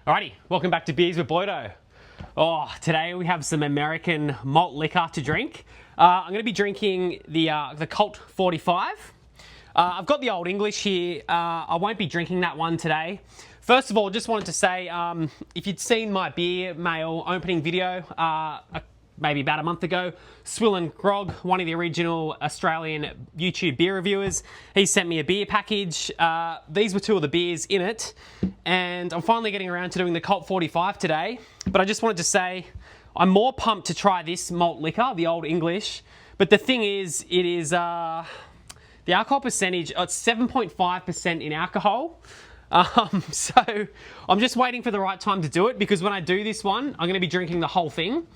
Alrighty, welcome back to Beers with Boydo. Oh, today we have some American malt liquor to drink. I'm going to be drinking the Colt 45. I've got the Old English here. I won't be drinking that one today. First of all, just wanted to say, if you'd seen my beer mail opening video maybe about a month ago, Swill and Grog, one of the original Australian YouTube beer reviewers, he sent me a beer package. These were two of the beers in it, and I'm finally getting around to doing the Colt 45 today. But I just wanted to say, I'm more pumped to try this malt liquor, the Old English. But the thing is, it is the alcohol percentage, it's 7.5% in alcohol. So I'm just waiting for the right time to do it, because when I do this one, I'm going to be drinking the whole thing.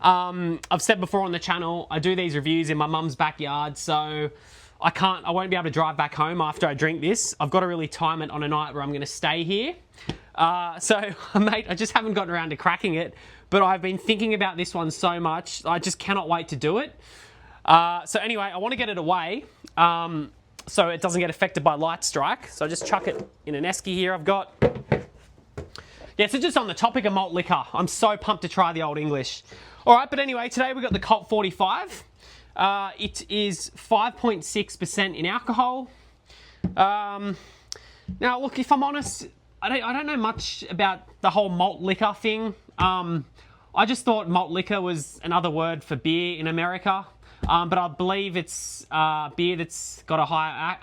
I've said before on the channel, I do these reviews in my mum's backyard, so I won't be able to drive back home after I drink this. I've got to really time it on a night where I'm going to stay here. So, mate, I just haven't gotten around to cracking it, but I've been thinking about this one so much, I just cannot wait to do it. So anyway, I want to get it away, so it doesn't get affected by light strike. So I just chuck it in an esky here I've got. Yeah, so just on the topic of malt liquor, I'm so pumped to try the Old English. All right, but anyway, today we've got the Colt 45. It is 5.6% in alcohol. Now, look, if I'm honest, I don't know much about the whole malt liquor thing. I just thought malt liquor was another word for beer in America, but I believe it's beer that's got a higher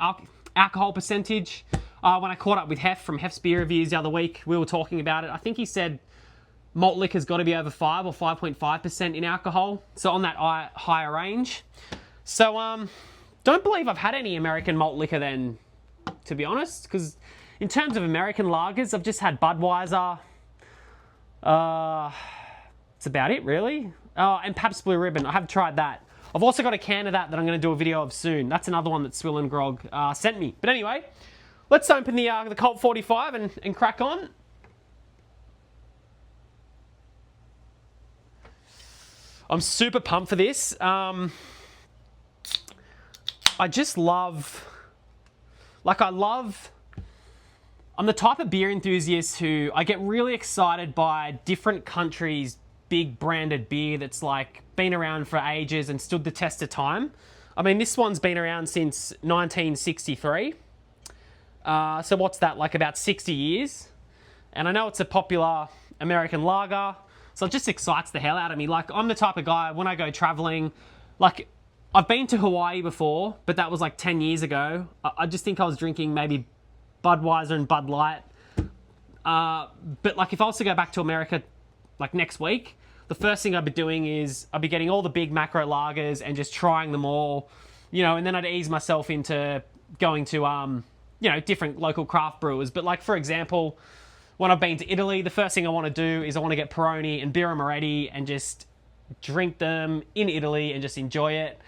alcohol percentage. When I caught up with Hef from Hef's Beer Reviews the other week, we were talking about it. I think he said malt liquor's got to be over 5 or 5.5% in alcohol, so on that higher range. So don't believe I've had any American malt liquor then, to be honest, because in terms of American lagers, I've just had Budweiser. It's about it, really. And Pabst Blue Ribbon, I have tried that. I've also got a can of that I'm going to do a video of soon. That's another one that Swill and Grog sent me. But anyway, let's open the Colt 45 and crack on. I'm super pumped for this. I just love, I'm the type of beer enthusiast who I get really excited by different countries' big branded beer that's like been around for ages and stood the test of time. I mean, this one's been around since 1963. So what's that, like about 60 years? And I know it's a popular American lager, so it just excites the hell out of me. Like, I'm the type of guy, when I go traveling, like, I've been to Hawaii before, but that was like 10 years ago. I just think I was drinking maybe Budweiser and Bud Light. But like, if I was to go back to America, like next week, the first thing I'd be doing is I'd be getting all the big macro lagers and just trying them all, you know, and then I'd ease myself into going to, you know, different local craft brewers. But like, for example, when I've been to Italy, the first thing I want to do is I want to get Peroni and Birra Moretti and just drink them in Italy and just enjoy it.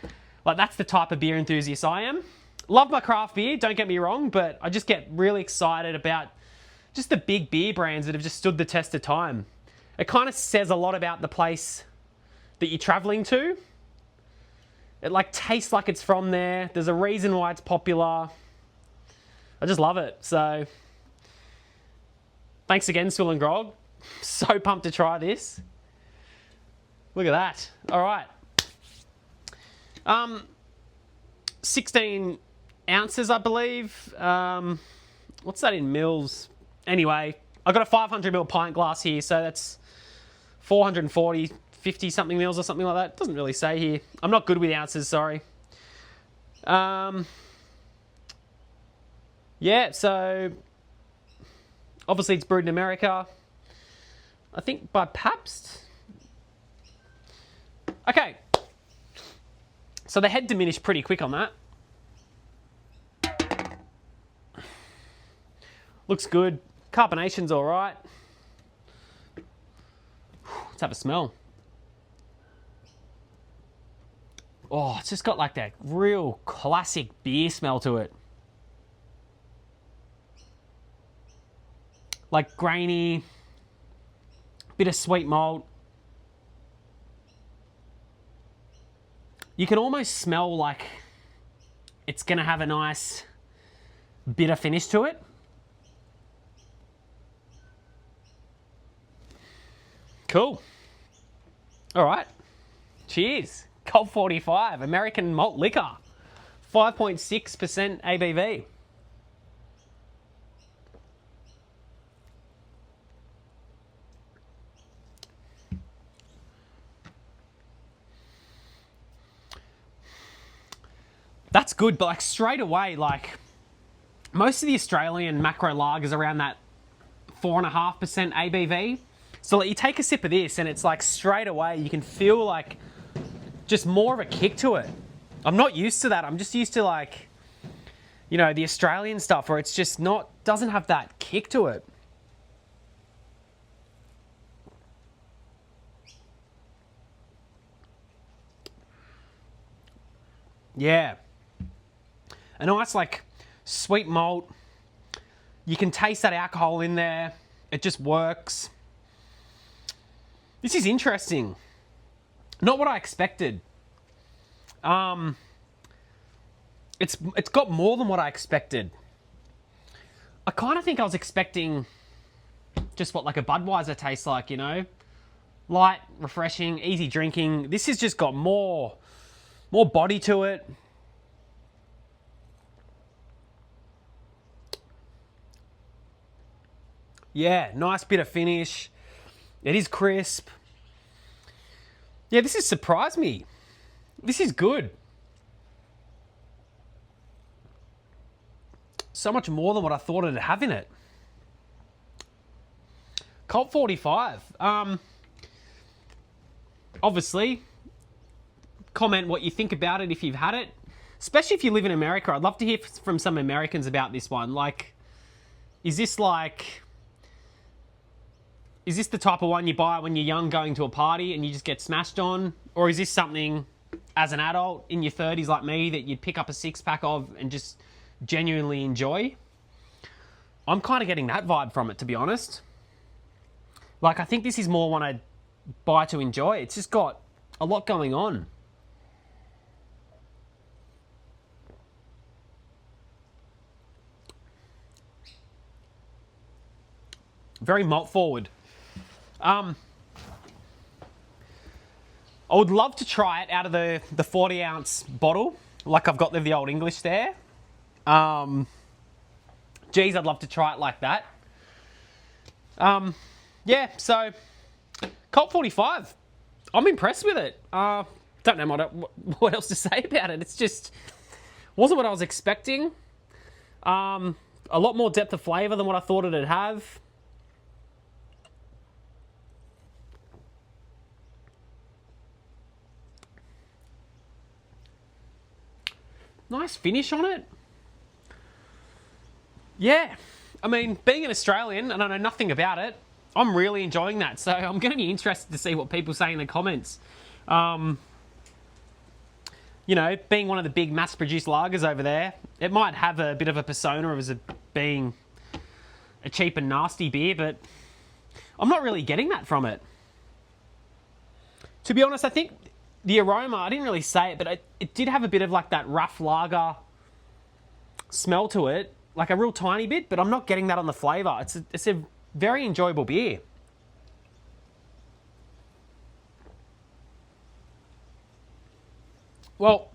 Like, that's the type of beer enthusiast I am. Love my craft beer, don't get me wrong, but I just get really excited about just the big beer brands that have just stood the test of time. It kind of says a lot about the place that you're traveling to. It like tastes like it's from there. There's a reason why it's popular. I just love it. So thanks again, Swill and Grog. So pumped to try this. Look at that. All right. 16 ounces, I believe. What's that in mils? Anyway, I've got a 500ml pint glass here, so that's 440, 50 something mils or something like that. It doesn't really say here. I'm not good with ounces, sorry. Yeah, so obviously it's brewed in America. I think by Pabst. Okay. So the head diminished pretty quick on that. Looks good. Carbonation's all right. Let's have a smell. Oh, it's just got like that real classic beer smell to it. Like grainy, bit of sweet malt. You can almost smell like it's gonna have a nice bitter finish to it. Cool. All right. Cheers. Colt 45, American Malt Liquor. 5.6% ABV. That's good, but like straight away, like most of the Australian macro lagers around that 4.5% ABV. So like, you take a sip of this and it's like straight away you can feel like just more of a kick to it. I'm not used to that. I'm just used to like, you know, the Australian stuff where it's just not, doesn't have that kick to it. Yeah. A nice like sweet malt. You can taste that alcohol in there. It just works. This is interesting. Not what I expected. It's got more than what I expected. I kind of think I was expecting just what like a Budweiser tastes like, you know? Light, refreshing, easy drinking. This has just got more body to it. Yeah, nice bit of finish. It is crisp. Yeah, this has surprised me. This is good. So much more than what I thought it'd have in it. Colt 45. Obviously, comment what you think about it if you've had it. Especially if you live in America. I'd love to hear from some Americans about this one. Like, is this the type of one you buy when you're young going to a party and you just get smashed on? Or is this something, as an adult in your 30s like me, that you'd pick up a six-pack of and just genuinely enjoy? I'm kind of getting that vibe from it, to be honest. Like, I think this is more one I'd buy to enjoy. It's just got a lot going on. Very malt forward. I would love to try it out of the 40-ounce bottle, like I've got the Old English there. Geez, I'd love to try it like that. Yeah, so Colt 45. I'm impressed with it. Don't know what else to say about it. It's just wasn't what I was expecting. A lot more depth of flavour than what I thought it'd have. Nice finish on it. Yeah, I mean, being an Australian and I know nothing about it, I'm really enjoying that. So I'm going to be interested to see what people say in the comments. You know, being one of the big mass-produced lagers over there, it might have a bit of a persona as being a cheap and nasty beer, but I'm not really getting that from it. To be honest, I think the aroma, I didn't really say it, but it did have a bit of like that rough lager smell to it, like a real tiny bit, but I'm not getting that on the flavour. It's a very enjoyable beer. Well,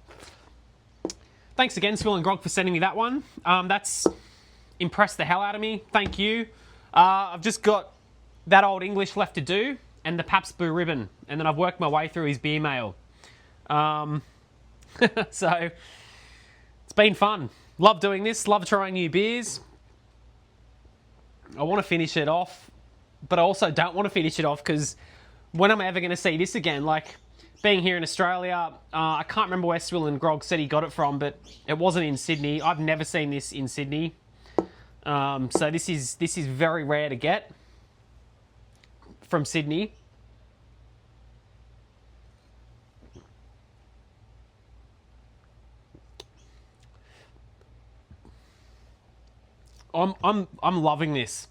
thanks again, Swill and Grog, for sending me that one. That's impressed the hell out of me. Thank you. I've just got that Old English left to do, and the Pabst Blue Ribbon, and then I've worked my way through his beer mail. So it's been fun. Love doing this. Love trying new beers. I want to finish it off, but I also don't want to finish it off because when am I ever going to see this again? Like, being here in Australia, I can't remember where Swill and Grog said he got it from, but it wasn't in Sydney. I've never seen this in Sydney. So this is very rare to get from Sydney. I'm loving this.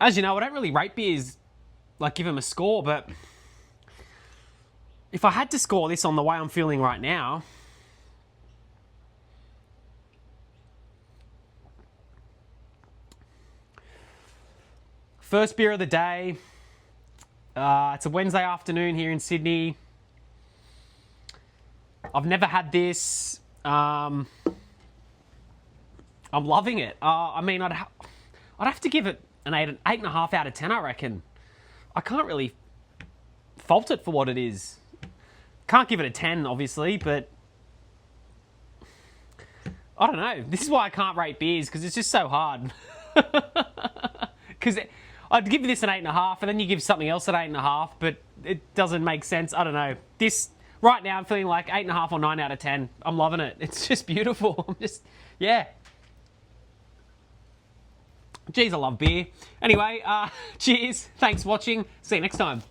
As you know, I don't really rate beers, like give them a score, but if I had to score this on the way I'm feeling right now, first beer of the day, It's a Wednesday afternoon here in Sydney. I've never had this. I'm loving it. I mean, I'd have to give it an 8.5 out of 10, I reckon. I can't really fault it for what it is. Can't give it a 10, obviously, but I don't know. This is why I can't rate beers, because it's just so hard. Because I'd give this an 8.5, and then you give something else an 8.5, but it doesn't make sense. I don't know. This, right now, I'm feeling like 8.5 or 9 out of 10. I'm loving it. It's just beautiful. I'm just, yeah. Geez, I love beer. Anyway, cheers. Thanks for watching. See you next time.